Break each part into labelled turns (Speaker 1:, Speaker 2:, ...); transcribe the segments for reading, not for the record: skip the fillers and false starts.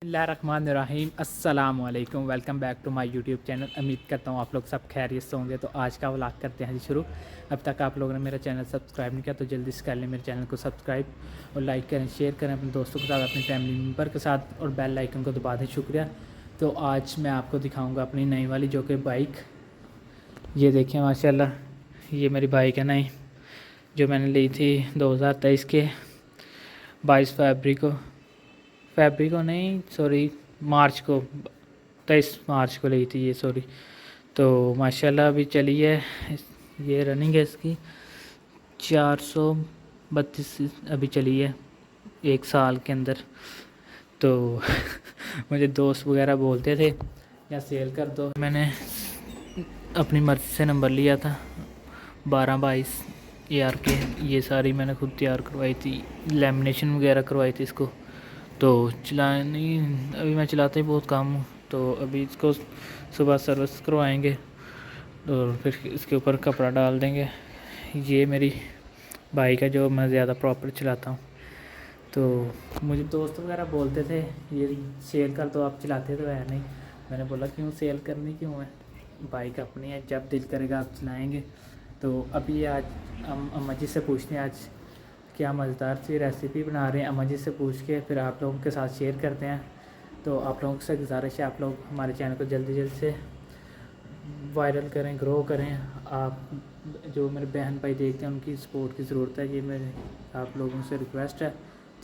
Speaker 1: बिस्मिल्लाहिर्रहमानिर्रहीम अस्सलाम वालेकुम। Welcome back to my YouTube channel. उम्मीद करता हूँ आप लोग सब खैरियत से होंगे। तो आज का व्लॉग करते हैं जी शुरू। अब तक आप लोगों ने मेरा चैनल सब्सक्राइब नहीं किया तो जल्दी से कर लें मेरे चैनल को सब्सक्राइब और लाइक करें, शेयर करें अपने दोस्तों के साथ, अपनी फैमिली मेम्बर के साथ और बेल आइकन को दबा दें। शुक्रिया। तो आज मैं आपको दिखाऊँगा अपनी नई वाली जो कि बाइक, ये देखें माशाल्लाह, ये मेरी बाइक है नई जो मैंने ली थी 2023 के 22 फरवरी को नहीं, सॉरी, मार्च को, 23 मार्च को ली थी ये, सॉरी। तो माशाल्लाह अभी चली है, ये रनिंग है इसकी 432 अभी चली है एक साल के अंदर। तो मुझे दोस्त वगैरह बोलते थे या सेल कर दो। मैंने अपनी मर्ज़ी से नंबर लिया था 12-22 AR के। ये सारी मैंने खुद तैयार करवाई थी, लेमिनेशन वगैरह करवाई थी इसको। तो चलानी अभी मैं चलाता ही बहुत कम हूँ। तो अभी इसको सुबह सर्विस करवाएंगे और फिर इसके ऊपर कपड़ा डाल देंगे। ये मेरी बाइक है जो मैं ज़्यादा प्रॉपर चलाता हूँ। तो मुझे दोस्त वगैरह बोलते थे ये सेल कर दो, आप चलाते तो है नहीं। मैंने बोला क्यों सेल करनी, क्यों है, बाइक अपनी है, जब दिल करेगा आप चलाएँगे। तो अभी आज हम अम्मा जी से पूछते हैं आज क्या मज़ेदार सी रेसिपी बना रहे हैं। अम्मा जी से पूछ के फिर आप लोगों के साथ शेयर करते हैं। तो आप लोगों से गुजारिश है, आप लोग हमारे चैनल को जल्दी से वायरल करें, ग्रो करें। आप जो मेरे बहन भाई देखते हैं उनकी सपोर्ट की ज़रूरत है, ये मेरे आप लोगों से रिक्वेस्ट है।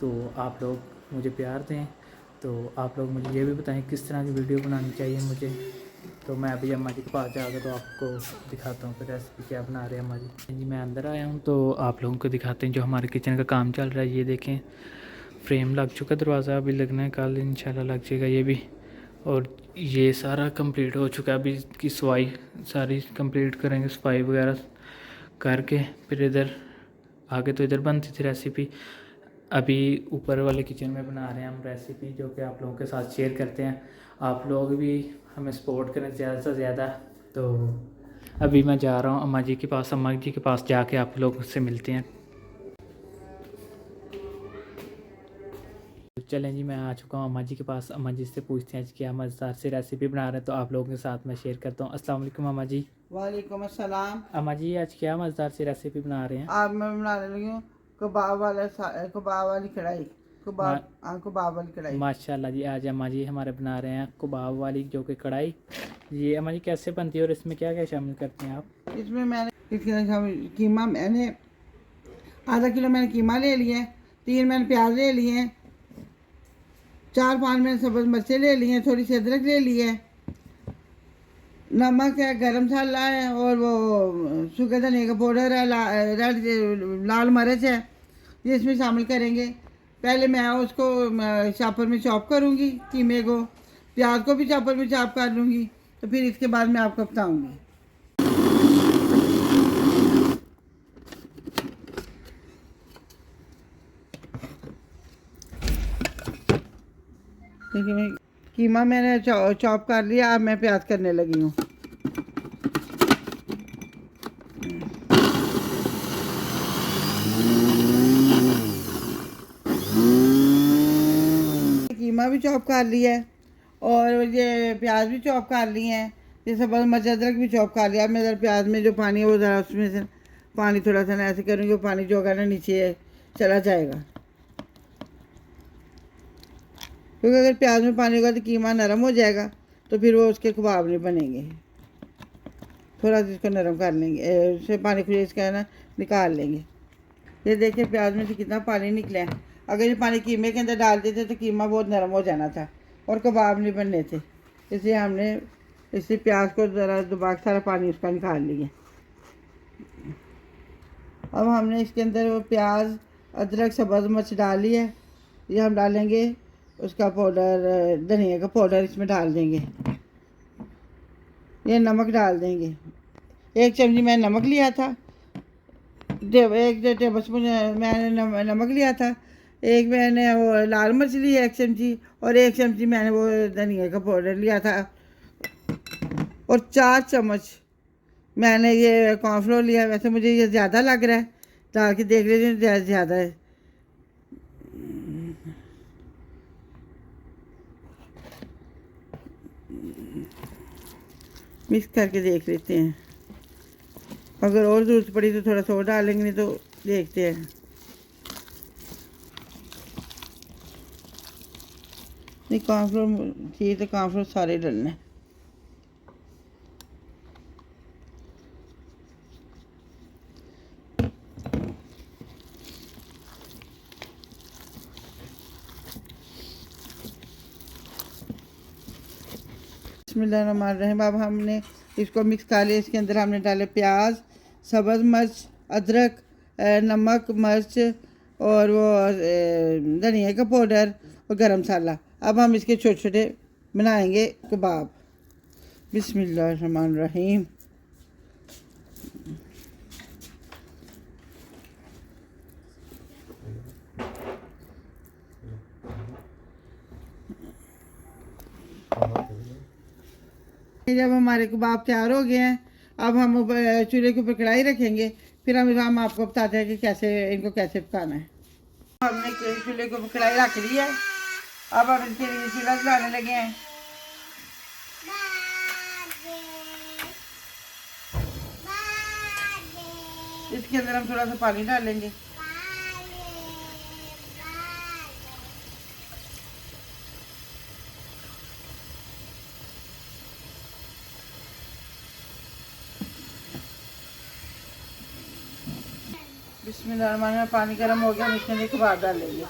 Speaker 1: तो आप लोग मुझे प्यार दें। तो आप लोग मुझे ये भी बताएं किस तरह की वीडियो बनानी चाहिए मुझे। तो मैं अभी अम्मा जी के पास जाकर तो आपको दिखाता हूँ फिर रेसिपी क्या बना रहे हैं अम्मा जी। मैं अंदर आया हूँ तो आप लोगों को दिखाते हैं जो हमारे किचन का काम चल रहा है। ये देखें, फ्रेम लग चुका, दरवाज़ा अभी लगना है, कल इंशाल्लाह लग जाएगा ये भी। और ये सारा कंप्लीट हो चुका है, अभी इसकी सफाई सारी कंप्लीट करेंगे, सफाई वगैरह करके फिर इधर आगे। तो इधर बनती थी रेसिपी, अभी ऊपर वाले किचन में बना रहे हैं हम रेसिपी जो कि आप लोगों के साथ शेयर करते हैं। आप लोग भी हमें सपोर्ट करें ज़्यादा से ज़्यादा। तो अभी मैं जा रहा हूँ अम्मा जी के पास, अम्मा जी के पास जाके आप लोग से मिलते हैं। तो चलें जी, मैं आ चुका हूँ अम्मा जी के पास। अम्मा जी से पूछते हैं क्या मज़ेदार सी रेसिपी बना रहे हैं, तो आप लोगों के साथ मैं शेयर करता हूँ। अस्सलाम वालेकुम अम्मा जी।
Speaker 2: वालेकुम अस्सलाम।
Speaker 1: अम्मा जी आज क्या मज़ेदार सी रेसिपी बना रहे हैं?
Speaker 2: आज मैं बनाने लगी हूँ कबाब वाली कढ़ाई।
Speaker 1: मा
Speaker 2: कबाब वाली कढ़ाई।
Speaker 1: माशाल्लाह जी, आज अम्मा जी हमारे बना रहे हैं कबाब वाली जो कि कढ़ाई। ये अम्मा जी कैसे बनती है और इसमें क्या क्या शामिल करते हैं आप?
Speaker 2: इसमें मैंने कीमा मैंने आधा किलो मैंने कीमा ले लिया है, 3 मैंने प्याज ले लिए हैं, 4-5 मैंने सब्ज़ मिर्चें ले ली हैं, थोड़ी सी अदरक ले ली है, नमक है, गरम मसाला है और वो सूखे धनिया का पाउडर है, लाल मिर्च है, ये इसमें शामिल करेंगे। पहले मैं उसको चॉपर में चॉप करूँगी कीमे को, प्याज को भी चॉपर में चॉप कर लूँगी। तो फिर इसके बाद मैं आपको बताऊँगी। देखिए मैं कीमा मैंने चॉप कर लिया, अब मैं प्याज करने लगी हूँ। कीमा भी चॉप कर लिया है और ये प्याज भी चॉप कर लिए हैं, ये सब मिर्च अदरक भी चॉप कर लिया। अब मैं ज़रा प्याज में जो पानी है वो ज़रा उसमें से पानी थोड़ा सा ना ऐसे करूँगी, वो पानी जो होगा ना नीचे चला जाएगा, क्योंकि अगर प्याज में पानी होगा तो कीमा नरम हो जाएगा, तो फिर वो उसके कबाब नहीं बनेंगे। थोड़ा सा इसको नरम कर लेंगे, उससे पानी को इसका ना निकाल लेंगे। ये देखिए प्याज में से कितना पानी निकला है। अगर ये पानी कीमे के अंदर डाल देते तो कीमा बहुत नरम हो जाना था और कबाब नहीं बनने थे। इसलिए हमने इसी प्याज को ज़रा दबा के सारा पानी उसका निकाल लिया। अब हमने इसके अंदर वो प्याज अदरक सब्ज़ मिर्च डाली है, ये हम डालेंगे उसका पाउडर, धनिया का पाउडर इसमें डाल देंगे, ये नमक डाल देंगे। 1 चमची मैंने नमक लिया था, 1 टेबल स्पून मैंने नमक लिया था, 1 मैंने वो लाल मिर्च ली 1 चमची और 1 चमची मैंने वो धनिया का पाउडर लिया था और 4 चम्मच मैंने ये कॉर्नफ्लोर लिया। वैसे मुझे ये ज़्यादा लग रहा है, डाल के देख लीजिए ज़्यादा है। मिक्स करके देख लेते हैं, अगर और ज़रूरत पड़ी तो थोड़ा सा और डालेंगे, नहीं तो देखते हैं। नहीं कॉर्नफ्लोर चाहिए तो कॉर्नफ्लोर सारे डालने। बिस्मिल्लाहिर्रहमानिर्रहीम। अब हमने इसको मिक्स कर लिया। इसके अंदर हमने डाले प्याज, सब्ज़ मिर्च, अदरक, नमक, मिर्च और वो धनिया का पाउडर और गरम मसाला। अब हम इसके छोटे छोटे बनाएंगे कबाब। बिस्मिल्लाहिर्रहमानिर्रहीम। जब हमारे कबाब तैयार हो गए हैं, अब हम चूल्हे के ऊपर कढ़ाई रखेंगे, फिर हम आपको बताते हैं कि कैसे इनको कैसे पकाना है। हमने चूल्हे के ऊपर कढ़ाई रख ली है। अब हम इनके लिए चूल्हा जलाने लगे हैं। इसके अंदर हम थोड़ा सा पानी डालेंगे। बिस्मिल्लाहिर्रहमानिर्रहीम। पानी गर्म हो गया, हम इसके अंदर कबाब डालेंगे।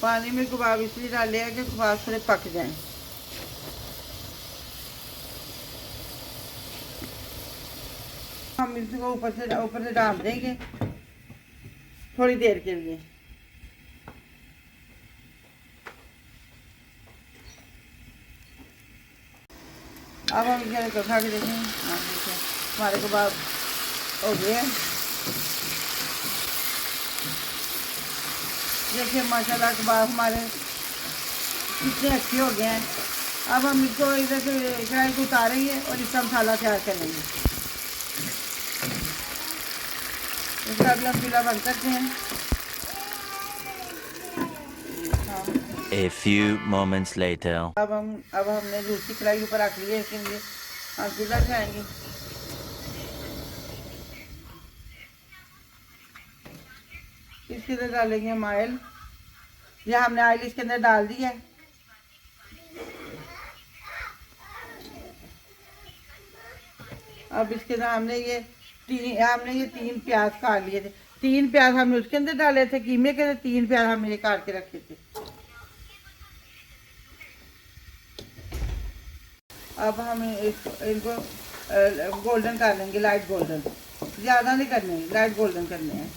Speaker 2: पानी में कबाब इसलिए डाले हैं कि कबाब थोड़े पक जाएं। हम इसको ऊपर से डाल देंगे थोड़ी देर के लिए। अब हम इसे खा के देखें। हमारे कबाब हो गए हैं। देखिए माशाल्लाह कबाब हमारे कितने अच्छे हो गए हैं। अब हम इसको इधर से कढ़ाई को उतारेंगे और इसका मसाला तैयार करेंगे। इसका अभी हम चूल्हा बंद करते हैं।
Speaker 3: A few moments later.
Speaker 2: अब हमने दूसरी कढ़ाई ऊपर रख ली है, इसके लिए हम चूल्हा जाएंगे। इसके अंदर डालेंगे हम ऑयल। यह हमने ऑयल इसके अंदर डाल दिया है। अब इसके अंदर हमने ये तीन प्याज काट लिए थे। 3 प्याज हमने उसके अंदर डाले थे कीमे के अंदर। 3 प्याज हमने ये काट के रखे थे। अब हम इनको गोल्डन कर लेंगे, लाइट गोल्डन। ज़्यादा नहीं करने, लाइट गोल्डन करने हैं।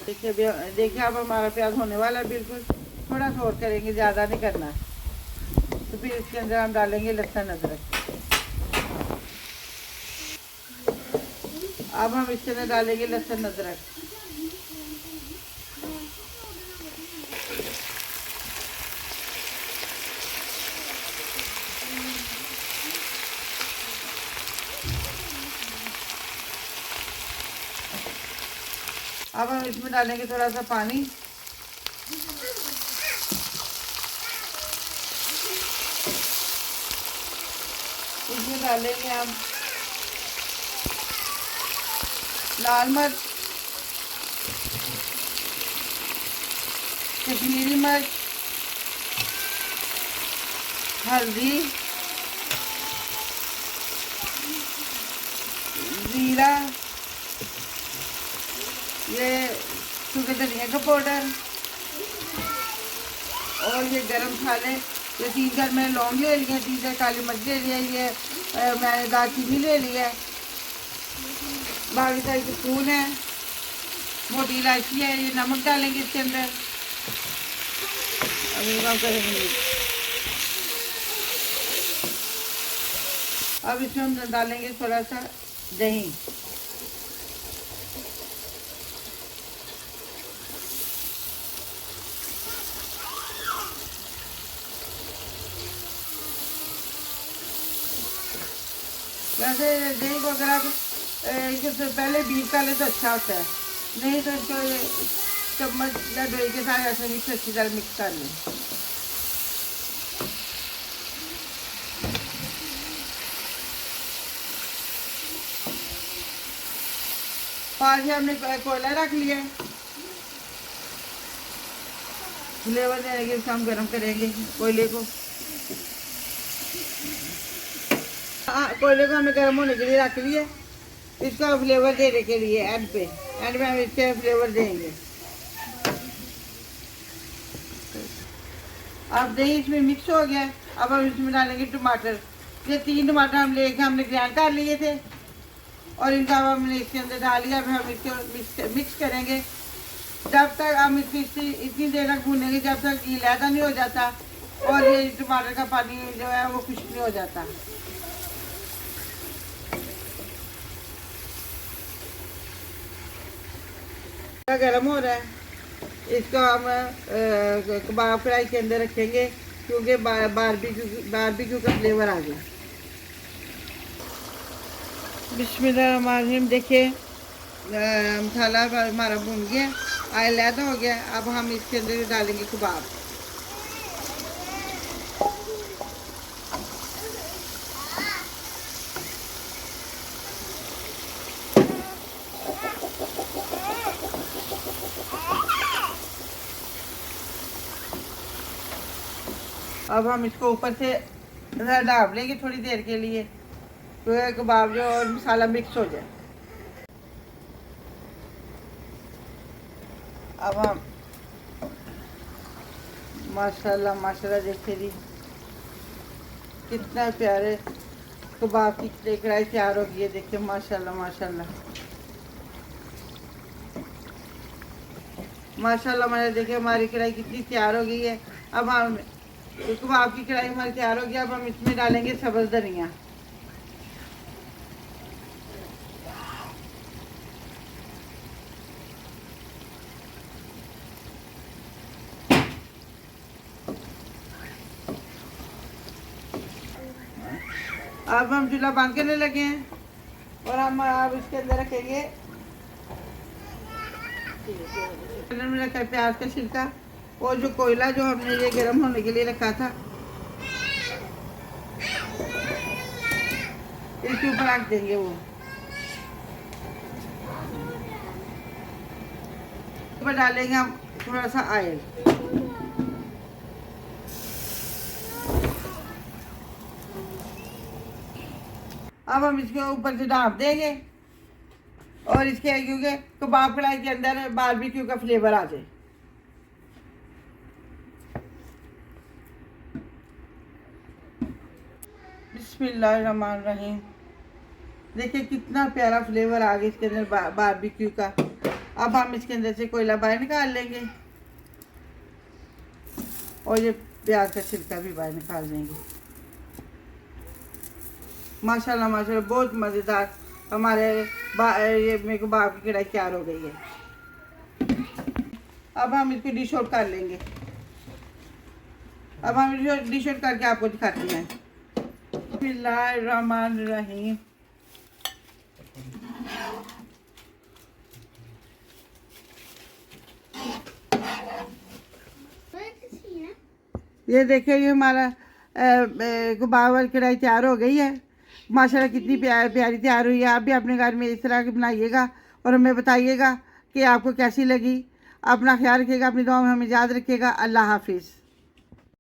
Speaker 2: देखिए अब हमारा प्याज होने वाला है बिल्कुल। थोड़ा सा और करेंगे, ज़्यादा नहीं करना। तो फिर इसके अंदर हम डालेंगे लहसुन अदरक। अब हम इसके अंदर डालेंगे लहसुन अदरक। अब हम इसमें डालेंगे थोड़ा सा पानी। इसमें डालेंगे हम लाल मिर्च, कश्मीरी मिर्च, हल्दी, जीरा, ये सूखे धनिया का पाउडर और ये गरम मसाले। ये 3-4 मैंने लौंग ले लिए, 3-4 काली मिर्च ले लिया, ये मैंने दालचीनी ले लिया है, बाकी सारी स्पून है, मोटी इलायची है। ये नमक डालेंगे इसके अंदर। अभी हम करेंगे। अब इसमें हम डालेंगे थोड़ा सा दही। वैसे दही को अगर आप इससे पहले बीफ कर ले तो अच्छा होता है, नहीं तो इसको चम्मच या दही के साथ ऐसे मिक्स अच्छी तरह मिक्स कर लें। पास हमने कोयला रख लिया है, फ्लेवर देने के लिए हम गर्म करेंगे कोयले को। कोयले को हमने गर्म होने के लिए रख लिया, इसका फ्लेवर देने के लिए एंड में हम इसके फ्लेवर देंगे। अब दही इसमें मिक्स हो गया, अब हम इसमें डालेंगे टमाटर। ये 3 टमाटर हमने ग्राइंड कर लिए थे और इनका अब हमने इसके अंदर डाल लिया। अब हम इसको मिक्स करेंगे जब तक हम इसकी इतनी देर तक भूनेंगे जब तक ये लहदा नहीं हो जाता और ये टमाटर का पानी जो है वो खुश्क नहीं हो जाता। गर्म हो रहा है, इसको हम कबाब कढ़ाई के अंदर रखेंगे क्योंकि बारबेक्यू का फ्लेवर आ गया। बिस्मिल्लाहिर्रहमानिर्रहीम। देखिए मसाला हमारा भून गया, ऑयल लहदा हो गया। अब हम इसके अंदर डालेंगे कबाब। अब हम इसको ऊपर से डाल लेंगे थोड़ी देर के लिए, तो कबाब जो और मसाला मिक्स हो जाए। अब हम माशाल्लाह माशाल्लाह देखिए जी कितना प्यारे कबाब की कढ़ाई तैयार हो गई है। देखिए माशाल्लाह माशाल्लाह माशाल्लाह। मैंने देखिए हमारी कढ़ाई कितनी तैयार हो गई है। अब हम कबाब की कढ़ाई हमारी तैयार हो गई। अब हम इसमें डालेंगे सब्ज़ धनिया। अब हम चूल्हा बंद करने लगे हैं और हम अब इसके अंदर रखेंगे रखा है प्याज का छिलका और जो कोयला जो हमने ये गर्म होने के लिए रखा था इसके ऊपर रख देंगे। वो ऊपर डालेंगे हम थोड़ा सा ऑयल। अब हम इसके ऊपर से ढाँप देंगे और इसके क्योंकि कबाब कढ़ाई के अंदर बारबेक्यू का फ्लेवर आ जाए। बिस्मिल्लाहिर्रहमानिर्रहीम। देखिए कितना प्यारा फ्लेवर आ गया इसके अंदर बारबेक्यू का। अब हम इसके अंदर से कोयला बाहर निकाल लेंगे और ये प्याज का छिलका भी बाहर निकाल देंगे। माशाल्लाह माशाल्लाह बहुत मज़ेदार हमारे ये मेरे को कबाब की कढ़ाई तैयार हो गई है। अब हम इसको डिश आउट कर लेंगे। अब हम डिश आउट करके आपको दिखाते हैं। बिस्मिल्लाहिर्रहमानिर्रहीम। ये देखिए ये हमारा कबाब वाली कढ़ाई तैयार हो गई है। माशाल्लाह कितनी प्यारी तैयार हुई है। आप भी अपने घर में इस तरह की बनाइएगा और हमें बताइएगा कि आपको कैसी लगी। अपना ख्याल रखिएगा, अपनी दुआ में हमें याद रखिएगा। अल्लाह हाफिज़।